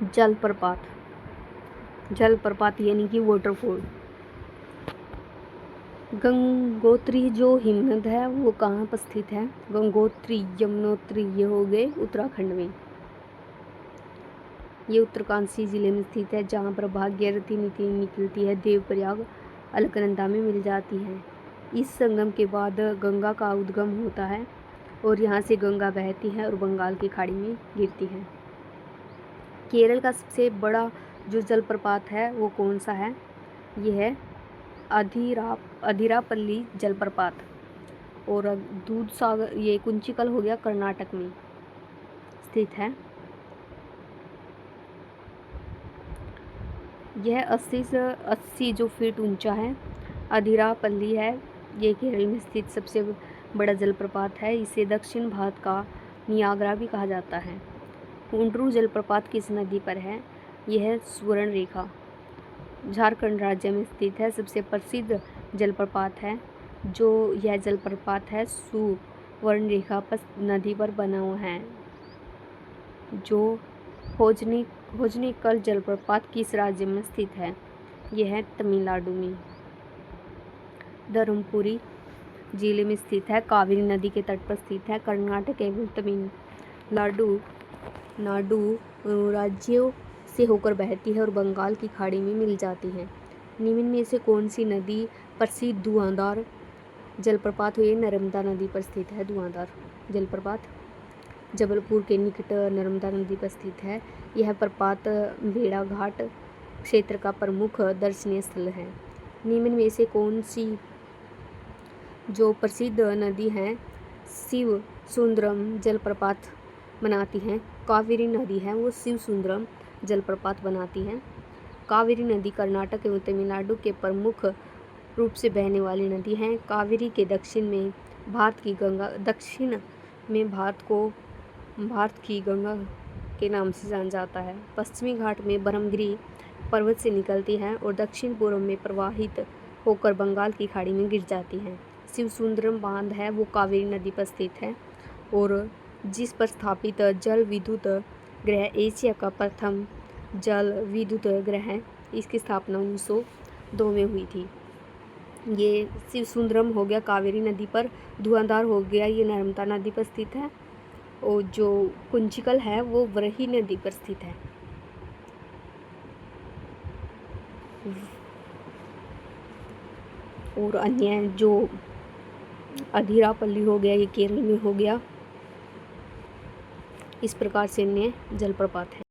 जलप्रपात, जलप्रपात यानी कि वाटरफॉल। गंगोत्री जो हिमनद है वो कहाँ पर स्थित है? गंगोत्री, यमुनोत्री ये हो गए उत्तराखंड में। ये उत्तरकाशी जिले में स्थित है, जहाँ पर भागीरथी नदी निकलती है, देवप्रयाग अलकनंदा में मिल जाती है। इस संगम के बाद गंगा का उद्गम होता है और यहाँ से गंगा बहती है और बंगाल की खाड़ी में गिरती है। केरल का सबसे बड़ा जो जलप्रपात है वो कौन सा है? ये है अदिरापल्ली जलप्रपात। और दूधसागर, ये कुंचिकल हो गया, कर्नाटक में स्थित है। यह 80 जो फीट ऊंचा है। अदिरापल्ली है, ये केरल में स्थित सबसे बड़ा जलप्रपात है। इसे दक्षिण भारत का नियाग्रा भी कहा जाता है। हुंड्रू जलप्रपात किस नदी पर है? यह है स्वर्ण रेखा, झारखंड राज्य में स्थित है। सबसे प्रसिद्ध जलप्रपात है। जो यह जलप्रपात है सुवर्ण रेखा पर नदी पर बना हुआ है। जो होजनेकल जलप्रपात किस राज्य में स्थित है? यह है तमिलनाडु में, धर्मपुरी जिले में स्थित है। कावेरी नदी के तट पर स्थित है। कर्नाटक एवं तमिलनाडु राज्यों से होकर बहती है और बंगाल की खाड़ी में मिल जाती है। निम्न में से कौन सी नदी प्रसिद्ध धुआंधार जलप्रपात हुई? नर्मदा नदी पर स्थित है धुआंधार जलप्रपात। जबलपुर के निकट नर्मदा नदी पर स्थित है। यह प्रपात भेड़ाघाट क्षेत्र का प्रमुख दर्शनीय स्थल है। निम्न में से कौन सी जो प्रसिद्ध नदी है शिव सुंदरम जलप्रपात बनाती हैं? कावेरी नदी है वो शिव सुंदरम जलप्रपात बनाती है। कावेरी नदी कर्नाटक एवं तमिलनाडु के प्रमुख रूप से बहने वाली नदी है। कावेरी के दक्षिण में भारत की गंगा के नाम से जाना जाता है। पश्चिमी घाट में ब्रह्मगिरी पर्वत से निकलती है और दक्षिण पूर्व में प्रवाहित होकर बंगाल की खाड़ी में गिर जाती है। शिवसुंदरम बांध है वो कावेरी नदी पर स्थित है और जिस पर स्थापित जल विद्युत गृह एशिया का प्रथम जल विद्युत गृह है। इसकी स्थापना 1902 में हुई थी। ये शिवसुंदरम हो गया कावेरी नदी पर। धुआंधार हो गया, ये नर्मदा नदी पर स्थित है। और जो कुंचिकल है वो वरही नदी पर स्थित है। और अन्य जो अदिरापल्ली हो गया, ये केरल में हो गया। इस प्रकार से अन्य जलप्रपात है।